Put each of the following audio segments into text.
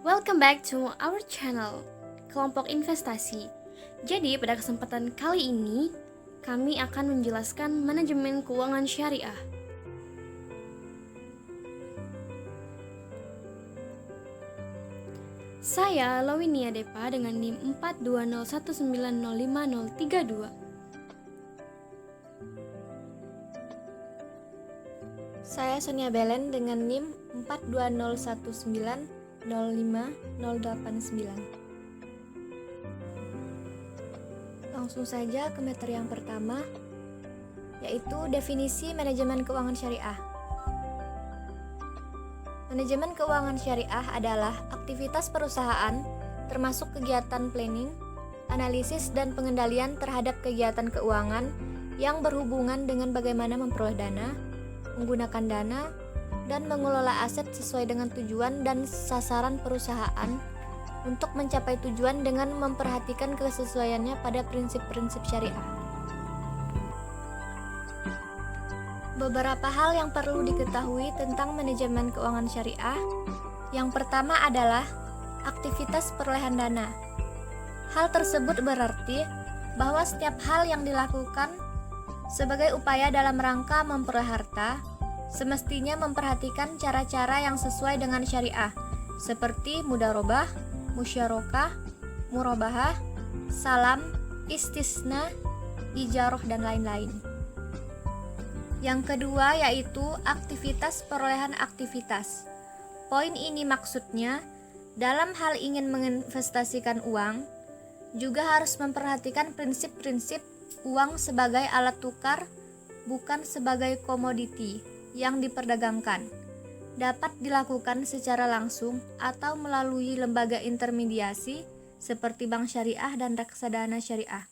Welcome back to our channel, Kelompok Investasi. Jadi pada kesempatan kali ini, kami akan menjelaskan manajemen keuangan syariah. Saya Lawinia Depa dengan NIM 4201905032. Saya Sonia Belen dengan NIM 42019050089. Langsung saja ke materi yang pertama, yaitu definisi manajemen keuangan syariah. Manajemen keuangan syariah adalah aktivitas perusahaan termasuk kegiatan planning, analisis dan pengendalian terhadap kegiatan keuangan yang berhubungan dengan bagaimana memperoleh dana, menggunakan dana, dan mengelola aset sesuai dengan tujuan dan sasaran perusahaan untuk mencapai tujuan dengan memperhatikan kesesuaiannya pada prinsip-prinsip syariah. Beberapa hal yang perlu diketahui tentang manajemen keuangan syariah. Yang pertama adalah aktivitas perolehan dana. Hal tersebut berarti bahwa setiap hal yang dilakukan sebagai upaya dalam rangka memperoleh harta semestinya memperhatikan cara-cara yang sesuai dengan syariah, seperti mudharabah, musyarakah, murabahah, salam, istisna, ijarah, dan lain-lain. Yang kedua yaitu aktivitas perolehan aktivitas. Poin ini maksudnya dalam hal ingin menginvestasikan uang juga harus memperhatikan prinsip-prinsip uang sebagai alat tukar, bukan sebagai komoditi yang diperdagangkan. Dapat dilakukan secara langsung atau melalui lembaga intermediasi seperti bank syariah dan reksadana syariah.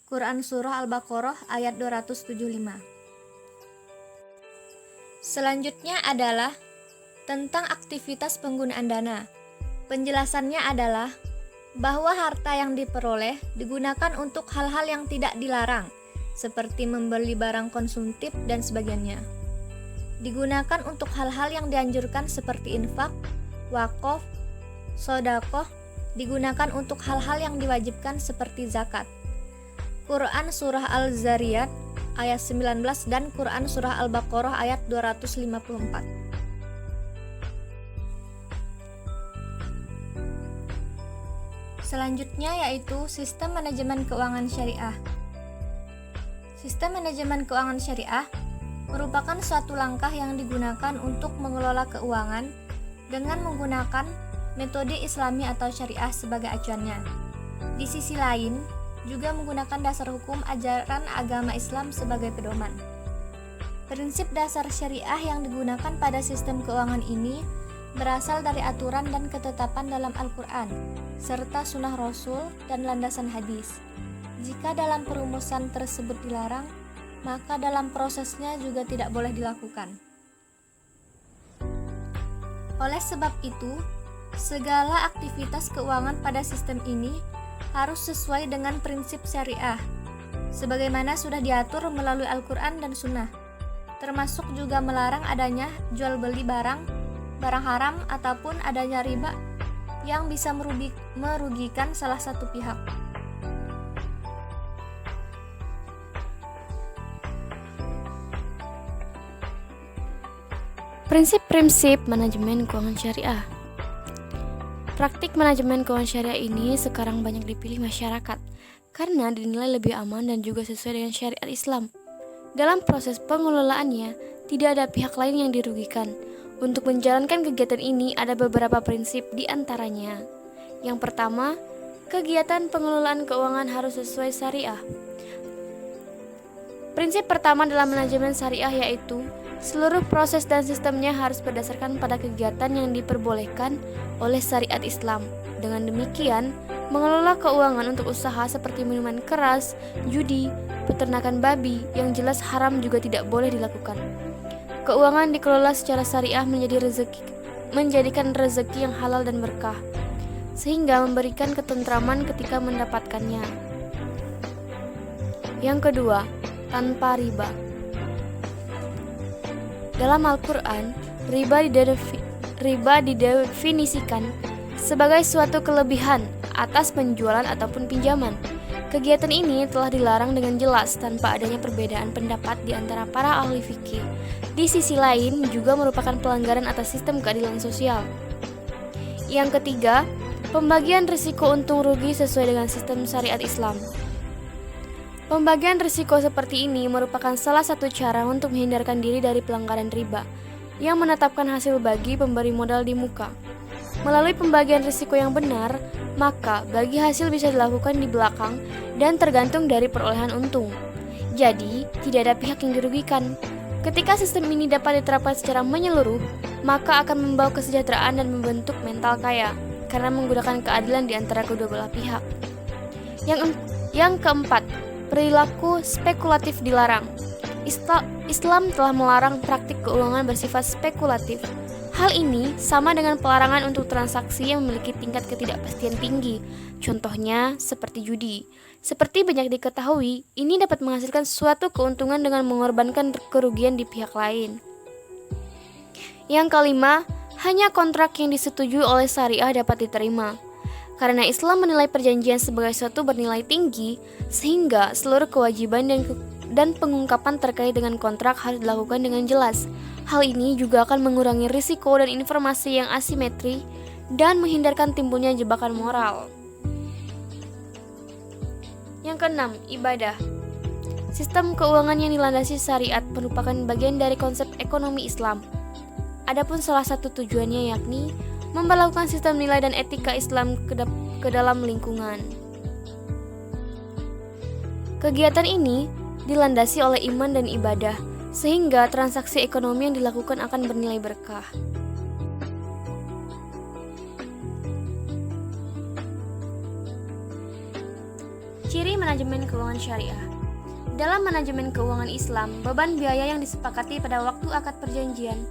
Quran Surah Al-Baqarah ayat 275. Selanjutnya adalah tentang aktivitas penggunaan dana. Penjelasannya adalah bahwa harta yang diperoleh digunakan untuk hal-hal yang tidak dilarang, seperti membeli barang konsumtif dan sebagainya. Digunakan untuk hal-hal yang dianjurkan seperti infak, wakaf, sedekah, digunakan untuk hal-hal yang diwajibkan seperti zakat. Quran Surah Al-Zariyat ayat 19 dan Quran Surah Al-Baqarah ayat 254. Selanjutnya yaitu sistem manajemen keuangan syariah. Sistem manajemen keuangan syariah merupakan suatu langkah yang digunakan untuk mengelola keuangan dengan menggunakan metode Islami atau syariah sebagai acuannya. Di sisi lain, juga menggunakan dasar hukum ajaran agama Islam sebagai pedoman. Prinsip dasar syariah yang digunakan pada sistem keuangan ini berasal dari aturan dan ketetapan dalam Al-Quran, serta sunnah Rasul dan landasan hadis. Jika dalam perumusan tersebut dilarang, maka dalam prosesnya juga tidak boleh dilakukan. Oleh sebab itu, segala aktivitas keuangan pada sistem ini harus sesuai dengan prinsip syariah, sebagaimana sudah diatur melalui Al-Quran dan sunnah, termasuk juga melarang adanya jual beli barang haram ataupun adanya riba yang bisa merugikan salah satu pihak. Prinsip-prinsip manajemen keuangan syariah. Praktik manajemen keuangan syariah ini sekarang banyak dipilih masyarakat karena dinilai lebih aman dan juga sesuai dengan syariat Islam. Dalam proses pengelolaannya, tidak ada pihak lain yang dirugikan. Untuk menjalankan kegiatan ini ada beberapa prinsip di antaranya. Yang pertama, kegiatan pengelolaan keuangan harus sesuai syariah. Prinsip pertama dalam manajemen syariah yaitu seluruh proses dan sistemnya harus berdasarkan pada kegiatan yang diperbolehkan oleh syariat Islam. Dengan demikian, mengelola keuangan untuk usaha seperti minuman keras, judi, peternakan babi yang jelas haram juga tidak boleh dilakukan. Keuangan dikelola secara syariah menjadikan rezeki yang halal dan berkah, sehingga memberikan ketentraman ketika mendapatkannya. Yang kedua, tanpa riba. Dalam Al-Quran, riba didefinisikan sebagai suatu kelebihan atas penjualan ataupun pinjaman. Kegiatan ini telah dilarang dengan jelas tanpa adanya perbedaan pendapat di antara para ahli fikih. Di sisi lain juga merupakan pelanggaran atas sistem keadilan sosial. Yang ketiga, pembagian risiko untung rugi sesuai dengan sistem syariat Islam. Pembagian risiko seperti ini merupakan salah satu cara untuk menghindarkan diri dari pelanggaran riba, yang menetapkan hasil bagi pemberi modal di muka. Melalui pembagian risiko yang benar, maka bagi hasil bisa dilakukan di belakang dan tergantung dari perolehan untung. Jadi, tidak ada pihak yang dirugikan. Ketika sistem ini dapat diterapkan secara menyeluruh, maka akan membawa kesejahteraan dan membentuk mental kaya, karena menggunakan keadilan di antara kedua belah pihak. Yang keempat, perilaku spekulatif dilarang. Islam telah melarang praktik keuangan bersifat spekulatif. Hal ini sama dengan pelarangan untuk transaksi yang memiliki tingkat ketidakpastian tinggi. Contohnya seperti judi. Seperti banyak diketahui, ini dapat menghasilkan suatu keuntungan dengan mengorbankan kerugian di pihak lain. Yang kelima, hanya kontrak yang disetujui oleh syariah dapat diterima. Karena Islam menilai perjanjian sebagai suatu bernilai tinggi, sehingga seluruh kewajiban dan pengungkapan terkait dengan kontrak harus dilakukan dengan jelas. Hal ini juga akan mengurangi risiko dan informasi yang asimetri dan menghindarkan timbulnya jebakan moral. Yang keenam, ibadah. Sistem keuangan yang dilandasi syariat merupakan bagian dari konsep ekonomi Islam. Adapun salah satu tujuannya yakni memperlakukan sistem nilai dan etika Islam ke dalam lingkungan. Kegiatan ini dilandasi oleh iman dan ibadah, sehingga transaksi ekonomi yang dilakukan akan bernilai berkah. Ciri manajemen keuangan syariah. Dalam manajemen keuangan Islam, beban biaya yang disepakati pada waktu akad perjanjian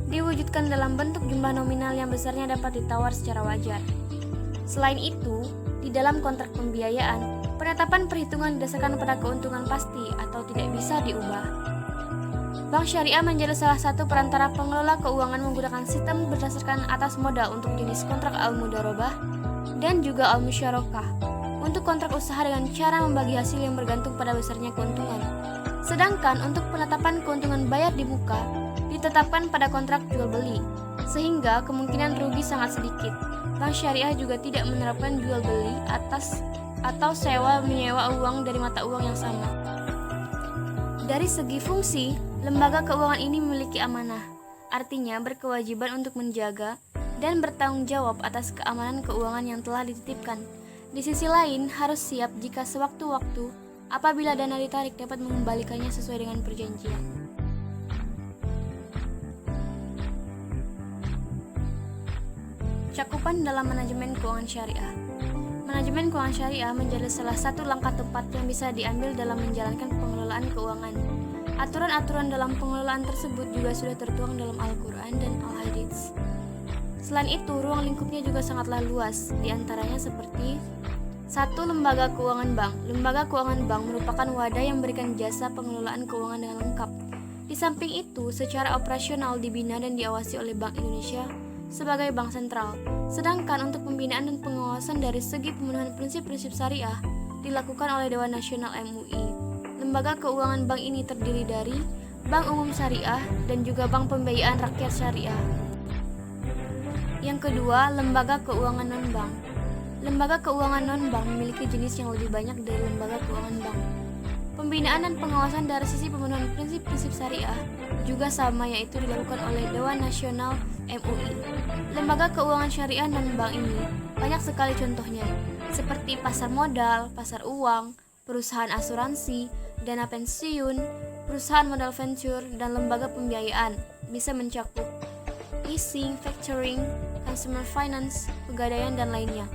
diwujudkan dalam bentuk jumlah nominal yang besarnya dapat ditawar secara wajar. Selain itu, di dalam kontrak pembiayaan, penetapan perhitungan didasarkan pada keuntungan pasti atau tidak bisa diubah. Bank Syariah menjadi salah satu perantara pengelola keuangan menggunakan sistem berdasarkan atas modal untuk jenis kontrak al-mudharabah dan juga al-musyarakah untuk kontrak usaha dengan cara membagi hasil yang bergantung pada besarnya keuntungan. Sedangkan untuk penetapan keuntungan bayar di muka ditetapkan pada kontrak jual beli, sehingga kemungkinan rugi sangat sedikit. Bank Syariah juga tidak menerapkan jual beli atas atau sewa menyewa uang dari mata uang yang sama. Dari segi fungsi, lembaga keuangan ini memiliki amanah, artinya berkewajiban untuk menjaga dan bertanggung jawab atas keamanan keuangan yang telah dititipkan. Di sisi lain, harus siap jika sewaktu-waktu apabila dana ditarik dapat mengembalikannya sesuai dengan perjanjian. Cakupan dalam manajemen keuangan syariah. Manajemen keuangan syariah menjadi salah satu langkah tepat yang bisa diambil dalam menjalankan pengelolaan keuangan. Aturan-aturan dalam pengelolaan tersebut juga sudah tertuang dalam Al-Quran dan Al-Hadits. Selain itu, ruang lingkupnya juga sangatlah luas, diantaranya seperti 1. Lembaga keuangan bank. Lembaga keuangan bank merupakan wadah yang memberikan jasa pengelolaan keuangan dengan lengkap. Di samping itu, secara operasional dibina dan diawasi oleh Bank Indonesia sebagai bank sentral. Sedangkan untuk pembinaan dan pengawasan dari segi pemenuhan prinsip-prinsip syariah dilakukan oleh Dewan Nasional MUI. Lembaga keuangan bank ini terdiri dari Bank Umum Syariah dan juga Bank Pembiayaan Rakyat Syariah. Yang kedua, lembaga keuangan non-bank. Lembaga keuangan non-bank memiliki jenis yang lebih banyak dari lembaga keuangan bank. Pembinaan dan pengawasan dari sisi pemenuhan prinsip-prinsip syariah juga sama, yaitu dilakukan oleh Dewan Nasional MUI. Lembaga keuangan syariah non-bank ini banyak sekali contohnya, seperti pasar modal, pasar uang, perusahaan asuransi, dana pensiun, perusahaan modal venture, dan lembaga pembiayaan. Bisa mencakup leasing, factoring, consumer finance, pegadaian, dan lainnya.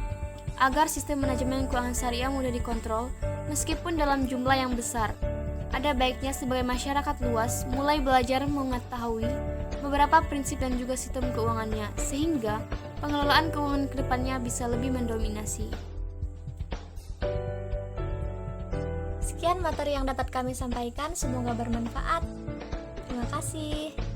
Agar sistem manajemen keuangan syariah mudah dikontrol, meskipun dalam jumlah yang besar, ada baiknya sebagai masyarakat luas mulai belajar mengetahui beberapa prinsip dan juga sistem keuangannya, sehingga pengelolaan keuangan ke depannya bisa lebih mendominasi. Sekian materi yang dapat kami sampaikan, semoga bermanfaat. Terima kasih.